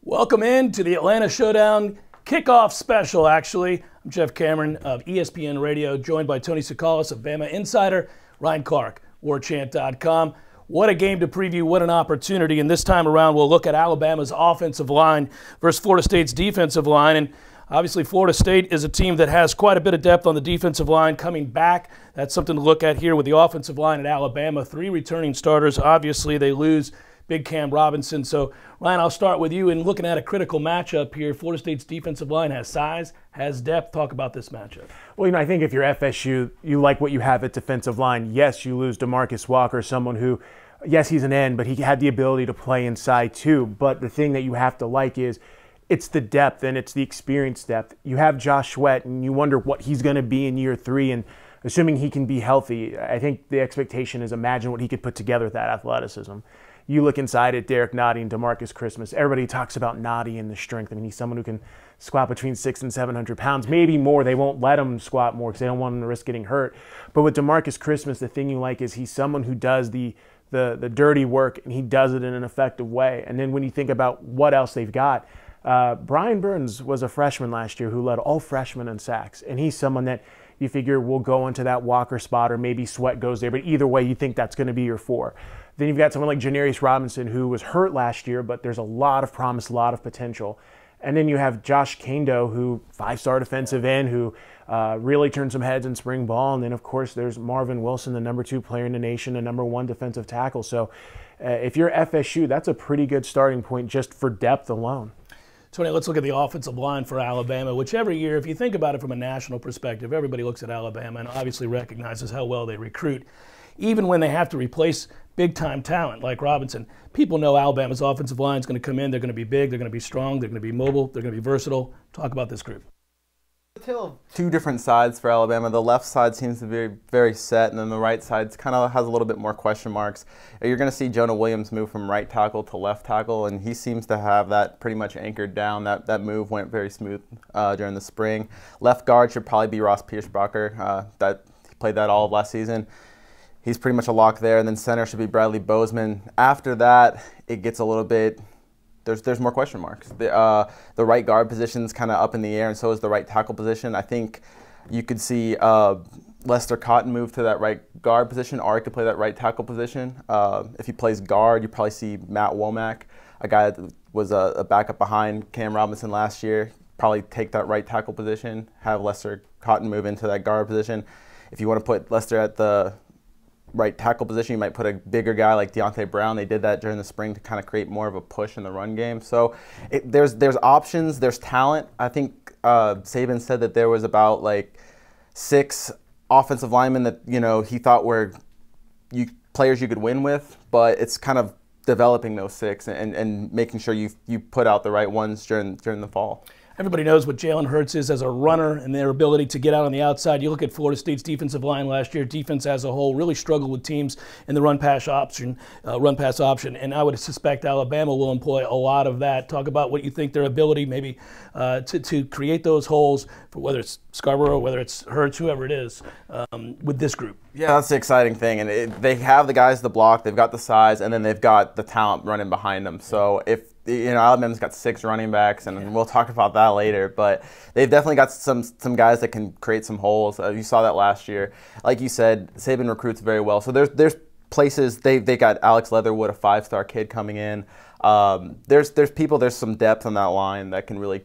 Welcome in to the Atlanta Showdown kickoff special, actually. I'm Jeff Cameron of ESPN Radio, joined by Tony Tsoukalas of Bama Insider, Ryan Clark, Warchant.com. What a game to preview, what an opportunity. And this time around, we'll look at Alabama's offensive line versus Florida State's defensive line. And obviously, Florida State is a team that has quite a bit of depth on the defensive line coming back. That's something to look at here with the offensive line at Alabama. 3 returning starters. Obviously, they lose Big Cam Robinson. So, Ryan, I'll start with you. In looking at a critical matchup here, Florida State's defensive line has size, has depth. Talk about this matchup. Well, I think if you're FSU, you like what you have at defensive line. Yes, you lose DeMarcus Walker, someone who, yes, he's an end, but he had the ability to play inside too. But the thing that you have to like is it's the depth and it's the experience depth. You have Josh Sweat, and you wonder what he's going to be in year 3. And assuming he can be healthy, I think the expectation is imagine what he could put together with that athleticism. You look inside at Derek Nottie and DeMarcus Christmas. Everybody talks about Nottie and the strength. I mean, he's someone who can squat between 600 and 700 pounds, maybe more. They won't let him squat more because they don't want him to risk getting hurt. But with DeMarcus Christmas, the thing you like is he's someone who does the dirty work, and he does it in an effective way. And then when you think about what else they've got, Brian Burns was a freshman last year who led all freshmen in sacks, and he's someone that you figure will go into that Walker spot, or maybe Sweat goes there, but either way, you think that's going to be your 4. Then you've got someone like Janarius Robinson, who was hurt last year, but there's a lot of promise, a lot of potential. And then you have Josh Kando, who 5-star defensive end, who really turned some heads in spring ball. And then, of course, there's Marvin Wilson, the #2 player in the nation, the #1 defensive tackle. So if you're FSU, that's a pretty good starting point just for depth alone. Tony, let's look at the offensive line for Alabama, which every year, if you think about it from a national perspective, everybody looks at Alabama and obviously recognizes how well they recruit. Even when they have to replace big-time talent like Robinson, people know Alabama's offensive line is going to come in. They're going to be big. They're going to be strong. They're going to be mobile. They're going to be versatile. Talk about this group. The tale of 2 different sides for Alabama. The left side seems to be very set, and then the right side kind of has a little bit more question marks. You're going to see Jonah Williams move from right tackle to left tackle, and he seems to have that pretty much anchored down. That move went very smooth during the spring. Left guard should probably be Ross Pierschbacher. He played that all of last season. He's pretty much a lock there, and then center should be Bradley Bozeman. After that, it gets a little bit. There's more question marks. The right guard position's kind of up in the air, and so is the right tackle position. I think you could see Lester Cotton move to that right guard position, or he could play that right tackle position. If he plays guard, you probably see Matt Womack, a guy that was a backup behind Cam Robinson last year, probably take that right tackle position, have Lester Cotton move into that guard position. If you want to put Lester at the right tackle position, you might put a bigger guy like Deontay Brown. They did that during the spring to kind of create more of a push in the run game. So there's options, there's talent. I think Saban said that there was about like 6 offensive linemen that he thought were players you could win with, but it's kind of developing those 6 and making sure you put out the right ones during the fall. Everybody knows what Jalen Hurts is as a runner and their ability to get out on the outside. You look at Florida State's defensive line last year. Defense as a whole really struggled with teams in the run-pass option, and I would suspect Alabama will employ a lot of that. Talk about what you think their ability maybe to create those holes, for whether it's Scarborough, whether it's Hurts, whoever it is, with this group. Yeah, that's the exciting thing. And they have the guys to block, they've got the size, and then they've got the talent running behind them. So if Alabama's got 6 running backs, and we'll talk about that later. But they've definitely got some guys that can create some holes. You saw that last year. Like you said, Saban recruits very well. So there's places they got Alex Leatherwood, a 5-star kid coming in. There's some depth on that line that can really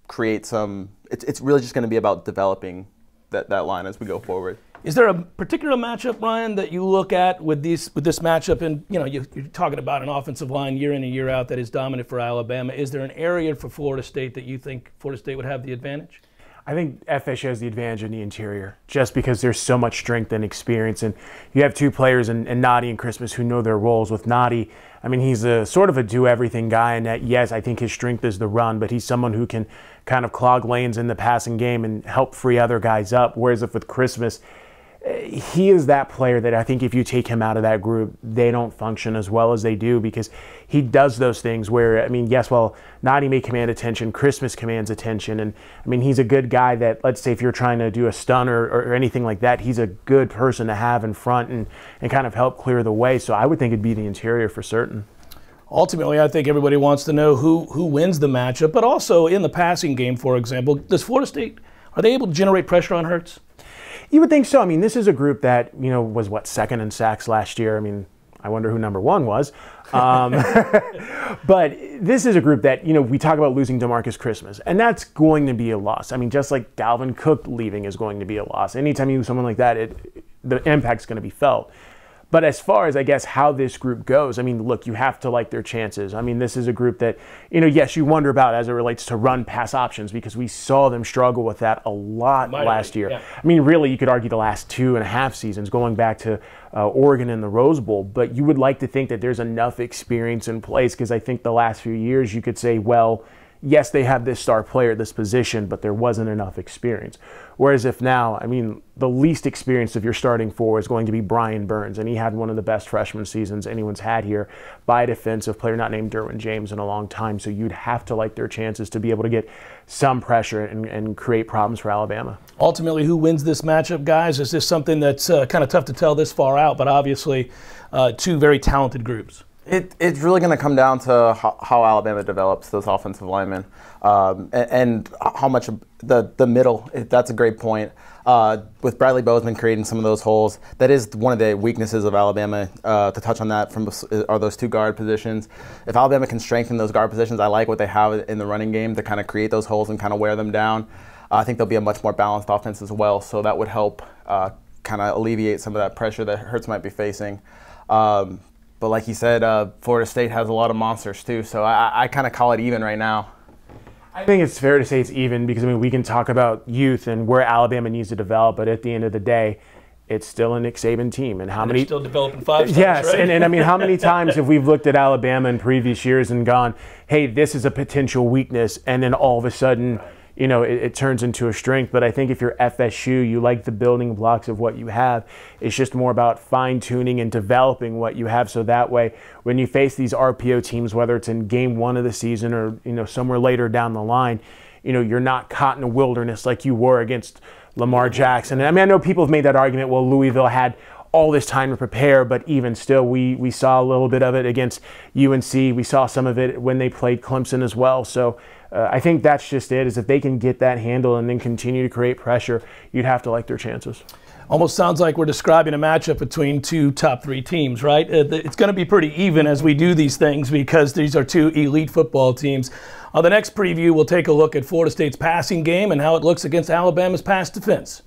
create some. It's really just going to be about developing that line as we go forward. Is there a particular matchup, Ryan, that you look at with this matchup? And you're talking about an offensive line year in and year out that is dominant for Alabama. Is there an area for Florida State that you think Florida State would have the advantage? I think FSU has the advantage in the interior, just because there's so much strength and experience. And you have 2 players in Nottie and Christmas who know their roles. With Nottie, I mean, he's a sort of a do-everything guy, and that, yes, I think his strength is the run, but he's someone who can kind of clog lanes in the passing game and help free other guys up. Whereas if with Christmas, he is that player that I think if you take him out of that group, they don't function as well as they do, because he does those things where, I mean, yes, well, Nottie may command attention, Christmas commands attention, and I mean, he's a good guy that, let's say if you're trying to do a stun or anything like that, he's a good person to have in front and kind of help clear the way. So I would think it'd be the interior for certain. Ultimately, I think everybody wants to know who wins the matchup, but also in the passing game, for example, does Florida State, are they able to generate pressure on Hurts? You would think so. I mean, this is a group that, was what, second in sacks last year. I mean, I wonder who number one was. But this is a group that, we talk about losing DeMarcus Christmas, and that's going to be a loss. I mean, just like Dalvin Cook leaving is going to be a loss. Anytime you lose someone like that, the impact's going to be felt. But as far as, I guess, how this group goes, I mean, look, you have to like their chances. I mean, this is a group that, yes, you wonder about as it relates to run-pass options because we saw them struggle with that a lot last year. Yeah. I mean, really, you could argue the last 2.5 seasons going back to Oregon and the Rose Bowl. But you would like to think that there's enough experience in place because I think the last few years you could say, well, yes, they have this star player at this position, but there wasn't enough experience. Whereas if now, I mean, the least experienced of your starting four is going to be Brian Burns, and he had one of the best freshman seasons anyone's had here by a defensive player not named Derwin James in a long time. So you'd have to like their chances to be able to get some pressure and create problems for Alabama. Ultimately, who wins this matchup, guys? Is this something that's kind of tough to tell this far out, but obviously two very talented groups? It's really going to come down to how Alabama develops those offensive linemen and how much the middle. That's a great point. With Bradley Bozeman creating some of those holes, that is one of the weaknesses of Alabama. To touch on that, are those two guard positions. If Alabama can strengthen those guard positions, I like what they have in the running game to kind of create those holes and kind of wear them down. I think they'll be a much more balanced offense as well, so that would help kind of alleviate some of that pressure that Hurts might be facing. But like you said, Florida State has a lot of monsters too, so I kind of call it even right now. I think it's fair to say it's even because, I mean, we can talk about youth and where Alabama needs to develop, but at the end of the day, it's still a Nick Saban team. And how many still developing five-stars, yes, right? and I mean, how many times have we looked at Alabama in previous years and gone, hey, this is a potential weakness, and then all of a sudden, it turns into a strength. But I think if you're FSU, you like the building blocks of what you have. It's just more about fine-tuning and developing what you have so that way when you face these RPO teams, whether it's in game one of the season or, somewhere later down the line, you're not caught in a wilderness like you were against Lamar Jackson. And I mean, I know people have made that argument, well, Louisville had all this time to prepare, but even still, we saw a little bit of it against UNC. We saw some of it when they played Clemson as well. So I think that's just it, is if they can get that handle and then continue to create pressure, you'd have to like their chances. Almost sounds like we're describing a matchup between two top three teams, right? It's going to be pretty even as we do these things because these are two elite football teams. On the next preview, we'll take a look at Florida State's passing game and how it looks against Alabama's pass defense.